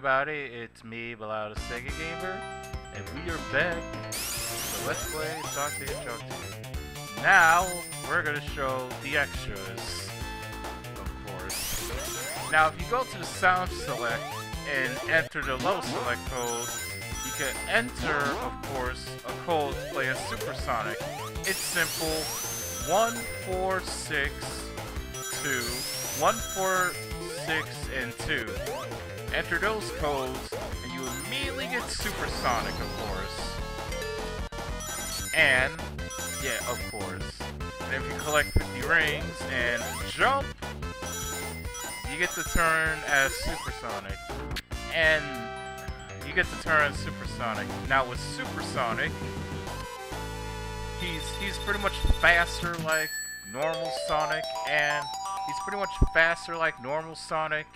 everybody, it's me, Biliah the Sega Gamer, and we are back. So let's play Dr. Hedgehog 2. Now, we're gonna show the extras, of course. Now, if you go to the sound select and enter the low select code, you can enter, of course, a code to play a supersonic. It's simple, 1462, 146 and 2. Enter those codes, and you immediately get supersonic, of course. And, yeah, of course. And if you collect 50 rings and jump, you get to turn as supersonic. And you get to turn as supersonic. Now with supersonic, he's pretty much faster like normal Sonic, and he's pretty much faster like normal Sonic.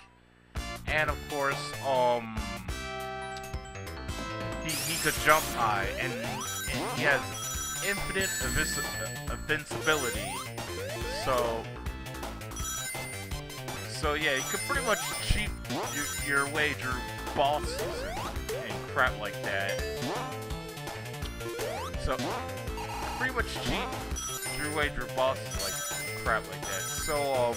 And of course, he could jump high, and he has infinite invincibility. So yeah, you could pretty much cheat your way through bosses and crap like that. So pretty much cheat your way through bosses like crap like that. So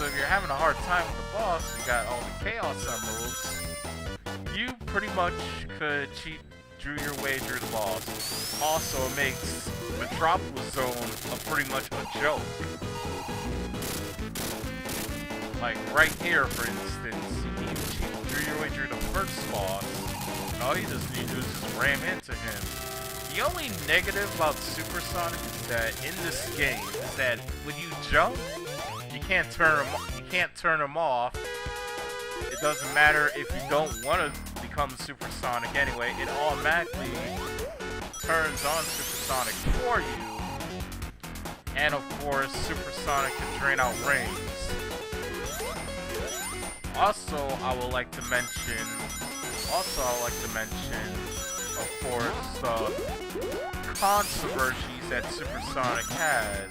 if you're having a hard time with the boss, you got all the Chaos Emeralds, you pretty much could cheat through your way through the boss. Also, it makes Metropolis Zone pretty much a joke. Like right here, for instance, you can cheat through your way through the first boss, and all you just need to do is just ram into him. The only negative about Supersonic is that in this game is that when you jump, you can't turn them off. It doesn't matter if you don't want to become supersonic anyway. It automatically turns on supersonic for you. And of course, supersonic can drain out rings. Also, I would like to mention, of course, the controversies that Supersonic has.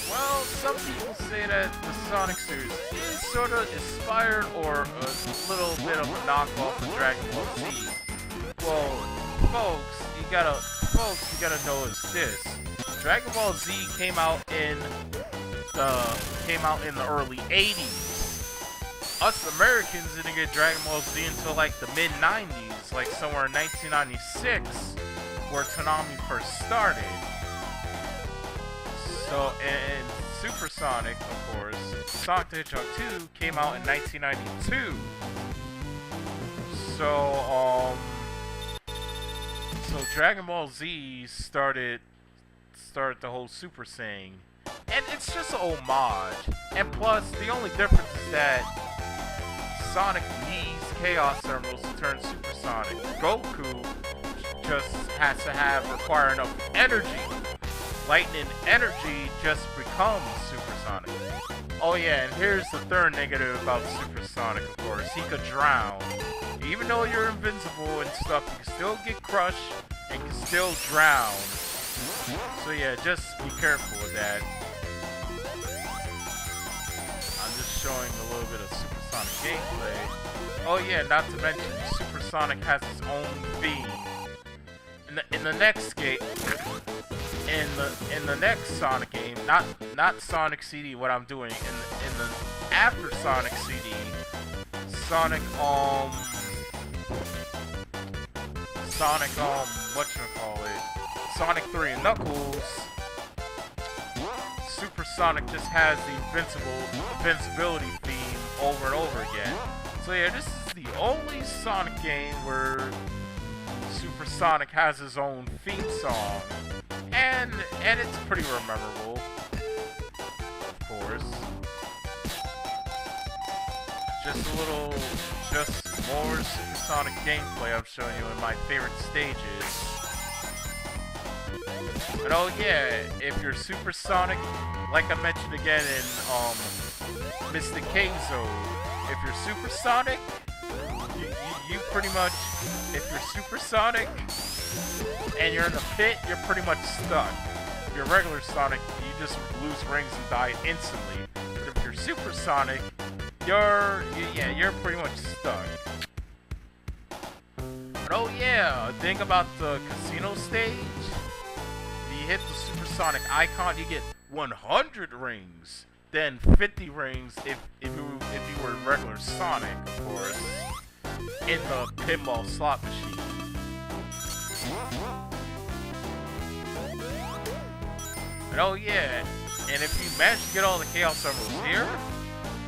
Well, some people say that the Sonic series is sort of inspired or a little bit of a knockoff of Dragon Ball Z. Well, folks, you gotta know is this: Dragon Ball Z came out in the early '80s. Us Americans didn't get Dragon Ball Z until like the mid '90s, like somewhere in 1996, where Konami first started. So, and Supersonic, of course, Sonic the Hedgehog 2 came out in 1992. So Dragon Ball Z started the whole Super Saiyan. And it's just an homage. And plus, the only difference is that Sonic needs Chaos Emeralds to turn Supersonic. Goku just has to require enough energy. Lightning energy just becomes supersonic. Oh yeah, and here's the third negative about supersonic, of course. He could drown. Even though you're invincible and stuff, you can still get crushed and can still drown. So yeah, just be careful with that. I'm just showing a little bit of supersonic gameplay. Oh yeah, not to mention Supersonic has its own theme. In the next game, in the next Sonic game, not Sonic CD, what I'm doing in the after Sonic CD, Sonic whatchamacallit, Sonic 3 and Knuckles, Supersonic just has the invincibility theme over and over again. So yeah, this is the only Sonic game where Supersonic has his own theme song, and it's pretty memorable, of course. Just more Supersonic gameplay I'm showing you in my favorite stages. And oh yeah, if you're Supersonic, like I mentioned again in Mystic K Zone, if you're Supersonic, you pretty much, if you're Supersonic and you're in the pit, you're pretty much stuck. If you're regular Sonic, you just lose rings and die instantly. But if you're Supersonic, you're pretty much stuck. But oh yeah, think about the casino stage. If you hit the supersonic icon, you get 100 rings. Then 50 rings if you were regular Sonic, of course, in the pinball slot machine. And oh yeah, and if you manage to get all the Chaos Emeralds here,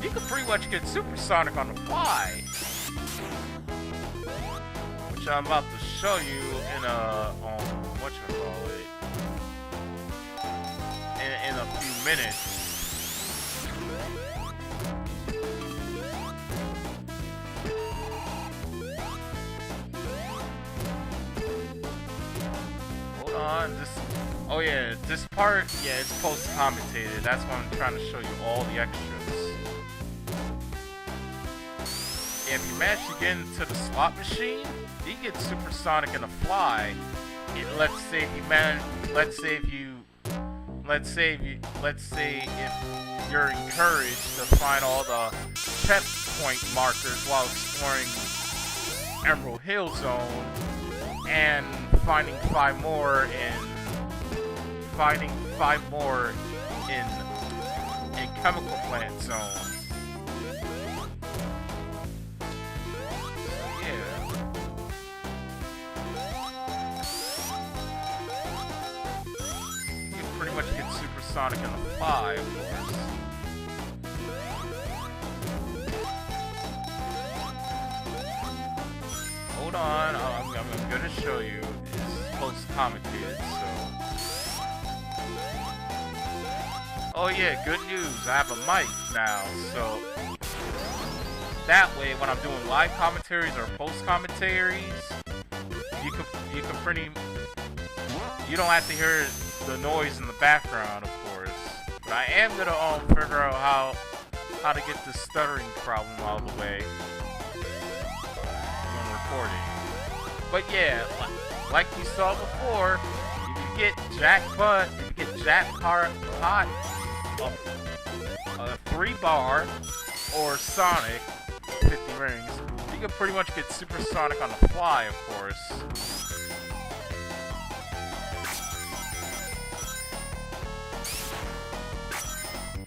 you can pretty much get supersonic on the fly. Which I'm about to show you in a, whatchamacallit, in a few minutes. Hold on, oh yeah, this part, yeah, it's post-commentated. That's why I'm trying to show you all the extras. Yeah, if you manage to get into the slot machine, you get supersonic in the fly. Let's say if you're encouraged to find all the checkpoint markers while exploring Emerald Hill Zone and finding five more in Chemical Plant Zone. Pretty much get supersonic in the fly, of course. Hold on, I'm gonna show you. It's post-commentated, so. Oh yeah, good news. I have a mic now, so that way when I'm doing live commentaries or post-commentaries, you don't have to hear the noise in the background, of course. But I am gonna figure out how to get this stuttering problem out of the way when recording. But yeah, like you saw before, if you get jackpot, a 3-bar or Sonic 50 rings, you can pretty much get supersonic on the fly, of course.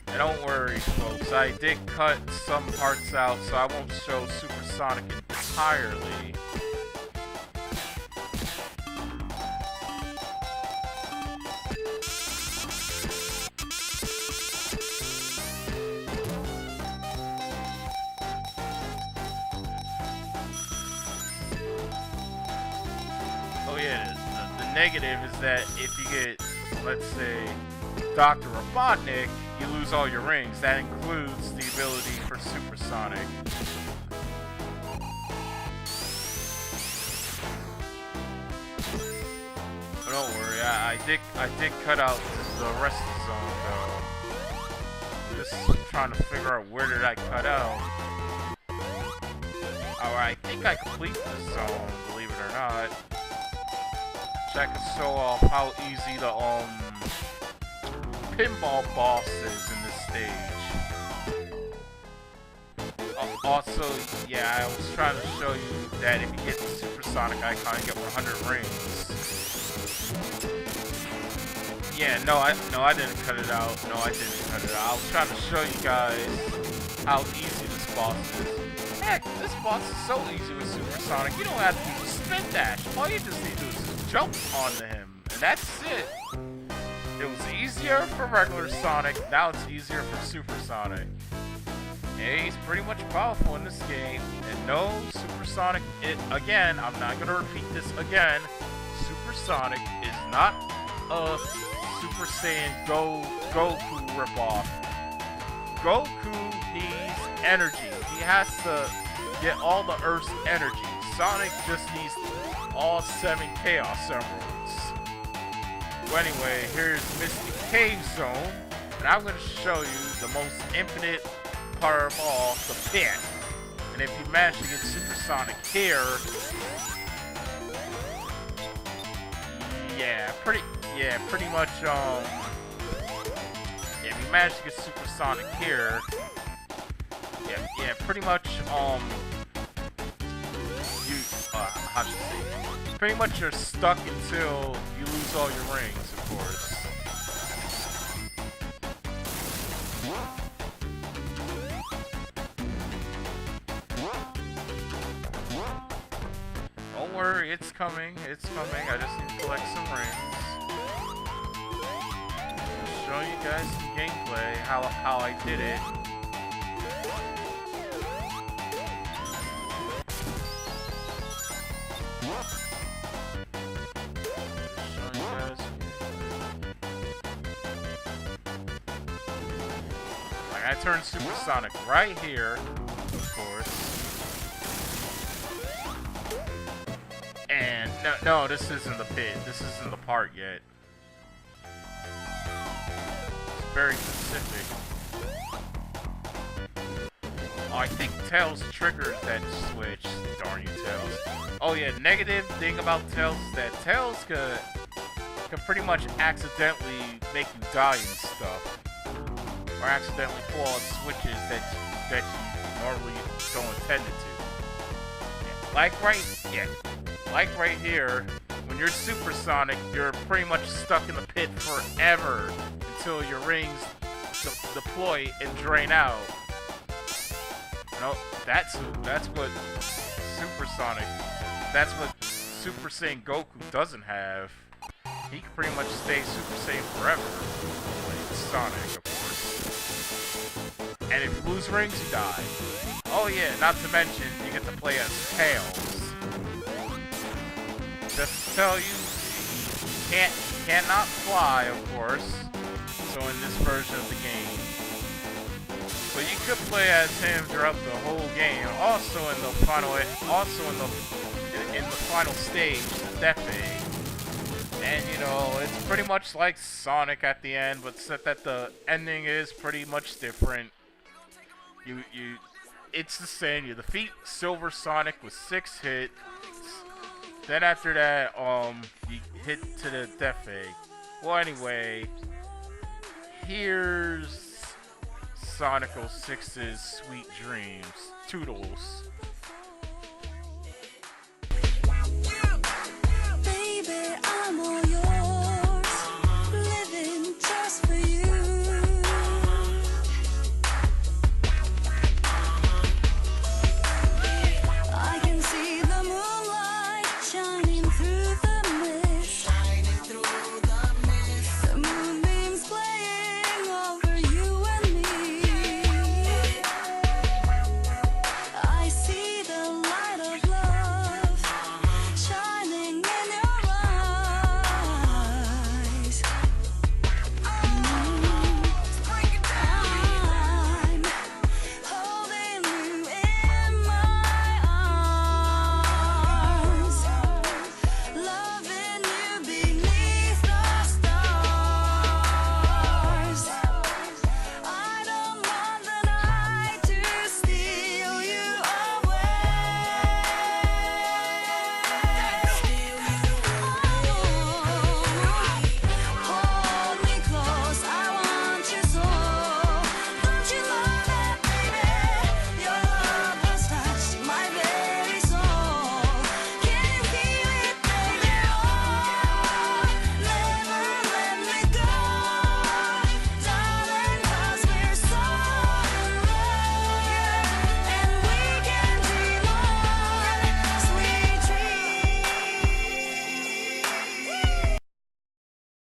And don't worry, folks, I did cut some parts out, so I won't show supersonic entirely. Oh yeah, the negative is that if you get, let's say, Dr. Robotnik, you lose all your rings. That includes the ability for supersonic. But don't worry, I did cut out the rest of the zone though. I'm just trying to figure out where did I cut out. Alright, I think I complete this zone, believe it or not. Check to show off how easy the pinball boss is in this stage. Also, yeah, I was trying to show you that if you get the supersonic icon, you get 100 rings. Yeah, no, I didn't cut it out. No, I didn't cut it out. I was trying to show you guys how easy this boss is. Heck, this boss is so easy with supersonic. You don't have to do the spin dash. All you just need to do is just jump onto him, and that's it. It was easier for regular Sonic, now it's easier for Supersonic. And he's pretty much powerful in this game, and no, Supersonic, again, I'm not going to repeat this again, Supersonic is not a Super Saiyan Goku ripoff. Goku needs energy. He has to get all the Earth's energy. Sonic just needs all 7 Chaos Emeralds. So anyway, here's Mystic Cave Zone, and I'm going to show you the most infinite part of all, the pit. And if you manage to get supersonic here, pretty much, if you manage to get supersonic here, pretty much you how should I say? Pretty much you're stuck until you lose all your rings, of course. Don't worry, it's coming. It's coming. I just need to collect some rings. Show you guys some gameplay, how I did it. Show you guys. Like I turned supersonic right here, of course. And no, this isn't the pit. This isn't the part yet. It's very specific. Oh, I think Tails triggered that switch. Darn you, Tails. Oh yeah, negative thing about Tails is that Tails can pretty much accidentally make you die and stuff. Or accidentally pull on switches that you normally don't intend it to. Yeah, like right here, when you're supersonic, you're pretty much stuck in the pit forever until your rings deploy and drain out. No, that's what supersonic. That's what Super Saiyan Goku doesn't have. He can pretty much stay Super Saiyan forever. Like Sonic, of course. And if you lose rings, you die. Oh yeah, not to mention you get to play as Tails. Just to tell you, he cannot fly, of course. So in this version of the game, but you could play as him throughout the whole game. Also in the final stage, the Death Egg. And you know, it's pretty much like Sonic at the end, but except that the ending is pretty much different. It's the same. You defeat Silver Sonic with 6 hits. Then after that, you hit to the Death Egg. Well, anyway, here's Sonic 06's Sweet Dreams. Toodles.